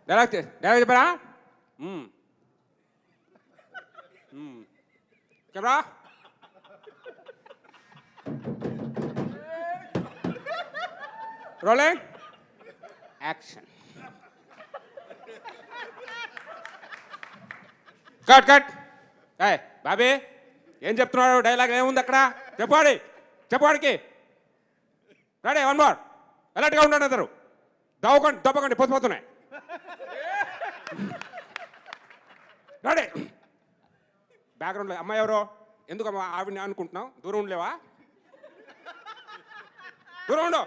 Dialogue చెప్పారా? Camera rolling action. Cut cut. Bobby ఏం చెప్తున్నాడు? డైలాగ్ ఏముంది అక్కడ? చెప్పాడికి రెడీ. One more. అలర్ట్గా ఉండండి అందరు. దవ్వకండి పొద్దుపోతున్నాయి. రెడీ. బ్యాక్గ్రౌండ్లో అమ్మాయి ఎవరో? ఎందుకు అమ్మా ఆవిడని అనుకుంటున్నావు? దూరం ఉండలేవా? దూరం ఉండు.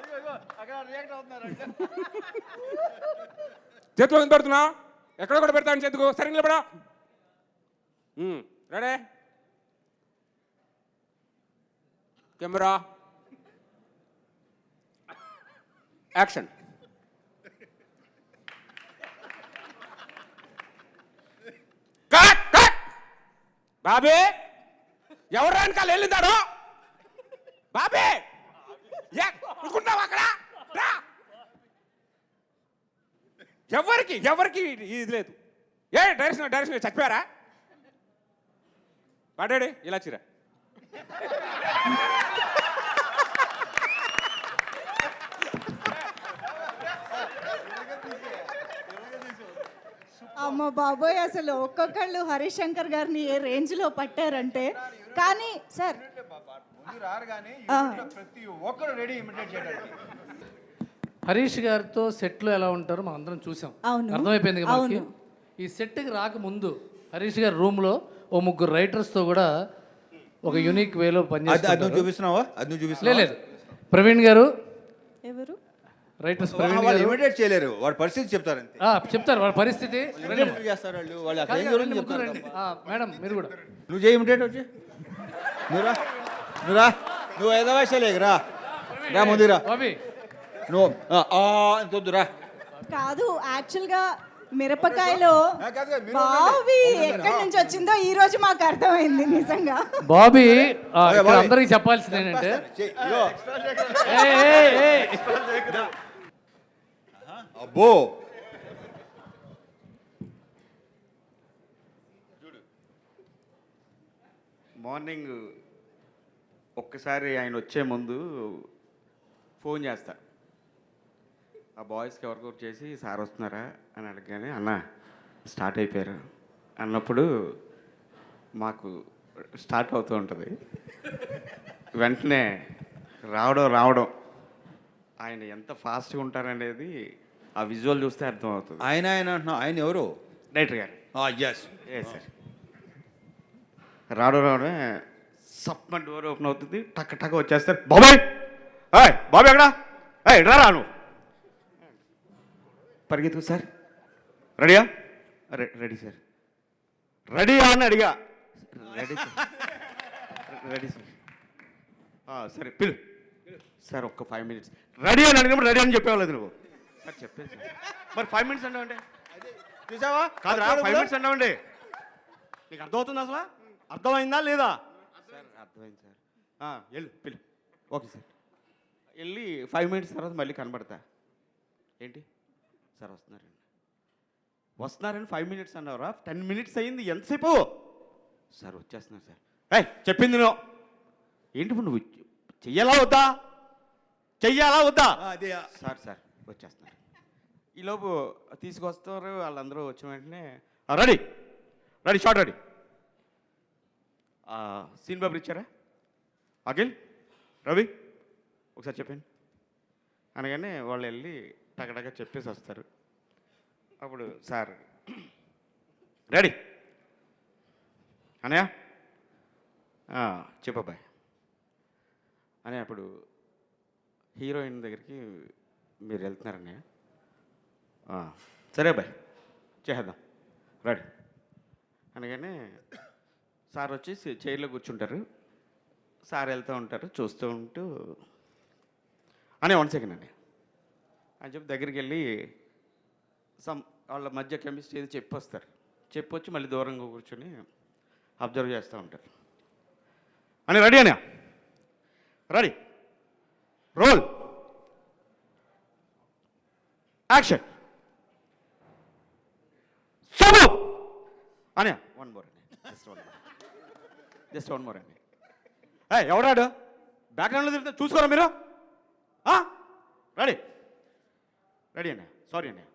చేతిలో ఎందుకు పెడుతున్నావు? ఎక్కడ కూడా పెడతాను చేతుకు. సరే నిలబడా. Ready. Camera action. Cut cut. Bobby ఎవరు వెనకాల వెళ్ళిందాడు? బాబీ అనుకుంటున్నావు అక్కడ? ఎవరికి ఇది లేదు. డైరెక్షన్ చచ్చిపోయారా? వాడాడి ఇలా చిరా. అమ్మ బాబోయ్, అసలు ఒక్కొక్కళ్ళు హరీష్ శంకర్ గారిని ఏ రేంజ్ లో పట్టారంటే. కానీ సార్ ప్రతి ఒక్కరు రెడీ ఇమిటేట్ చేయడానికి. హరీష్ గారితో సెట్లో ఎలా ఉంటారో మనం అందరం చూసాం, అర్థమైపోయింది కదా మనకి. ఈ సెట్కి రాకముందు హరీష్ గారి రూమ్లో ఓ ముగ్గురు రైటర్స్తో కూడా ఒక యూనిక్ వేలో పనిచేస్తారు. చూపిస్తున్నావా? అది నువ్వు చూపిస్తున్నా? లేదు, ప్రవీణ్ గారు ఎవరు రైటర్స్. వాళ్ళు ఇమిటేట్ చేయలేరు, వాడి పరిస్థితి చెప్తారు అంతే. చెప్తారు వాళ్ళ పరిస్థితి. చేస్తారు వాళ్ళు. మేడం మీరు కూడా నువ్వు చేయి ఇమిటేట్ వచ్చి. నువ్వు ఐదో వయసులేక రా ముందురా. బాబీ నువ్వు వద్దురా. కాదు, యాక్చువల్ గా మిరపకాయలో బాబీ ఎక్కడి నుంచి వచ్చిందో ఈ రోజు మాకు అర్థమైంది నిజంగా. బాబీ అందరికి చెప్పాల్సింది ఏంటంటే, అబ్బో మార్నింగ్ ఒక్కసారి ఆయన వచ్చే ముందు ఫోన్ చేస్తా ఆ బాయ్స్కి ఎవరికొకరు చేసి, సార్ వస్తున్నారా అని అడగగానే, అన్న స్టార్ట్ అయిపోయారు అన్నప్పుడు మాకు స్టార్ట్ అవుతూ ఉంటుంది. వెంటనే రావడం ఆయన ఎంత ఫాస్ట్గా ఉంటారనేది ఆ విజువల్ చూస్తే అర్థమవుతుంది. ఆయన ఆయన ఎవరు? డైరెక్టర్ గారు. ఏ సార్ రావడమే సప్న డోర్ ఓపెన్ అవుతుంది, టక్క వచ్చేస్తారు. బాబాయ్ ఎక్కడా? రాను పరిగెత్తుకు సార్. రెడీయా? Ready sir. రెడీయా అని అడిగా. Ready sir. Ready sir. సరే పిలు సార్. ఒక్క 5 minutes. రెడీ అని అడిగినప్పుడు రెడీ అని చెప్పేవాళ్ళది నువ్వు. సార్ చెప్పాను సార్. మరి 5 minutes అన్నావండి. చూసావా? కాదురా, 5 minutes అన్నావండి. నీకు అర్థమవుతుంది అసలు? అర్థమైందా లేదా? సార్ అర్థమైంది సార్. వెళ్ళు పిలు. Okay sir. వెళ్ళి 5 minutes తర్వాత మళ్ళీ కనబడతా. ఏంటి సార్ వస్తున్నారని 5 minutes అన్నారా? 10 minutes అయ్యింది. ఎంతసేపు? సార్ వచ్చేస్తున్నారు సార్. చెప్పింది నువ్వు ఏంటి ఇప్పుడు? నువ్వు చెయ్యాలా వద్దా? సార్ వచ్చేస్తున్నారు. ఈలోపు తీసుకొస్తారు వాళ్ళందరూ. వచ్చిన వెంటనే రెడీ షార్ట్ రెడీ. సీన్ బాబు ఇచ్చారా? అఖిల్, రవి ఒకసారి చెప్పండి అనగానే వాళ్ళు వెళ్ళి టగటగా చెప్పేసి వస్తారు. అప్పుడు సార్ రెడీ అనయా చెప్పబ్బాయి అని. అప్పుడు హీరోయిన్ దగ్గరికి మీరు వెళ్తున్నారన్నయ్య. సరే అబ్బాయి చేద్దాం రెడీ అనగానే సార్ వచ్చి చైర్లో కూర్చుంటారు. సార్ వెళ్తూ ఉంటారు, చూస్తూ ఉంటూ అనే 1 second అండి అని చెప్పి దగ్గరికి వెళ్ళి వాళ్ళ మధ్య కెమిస్ట్రీ ఏది చెప్పొస్తారు. చెప్పొచ్చి మళ్ళీ దూరంగా కూర్చొని అబ్జర్వ్ చేస్తూ ఉంటారు. అని రెడీ అనే రెడీ రోల్ యాక్షన్. అనే వన్ మోర్ అండి జస్ట్ వన్ మోర్ అండి ఎవడాడు బ్యాక్గ్రౌండ్లో తిరుగుతా చూసుకోరా మీరు రెడీ రెడీ అన్నయ్య సారీ అన్నయ్య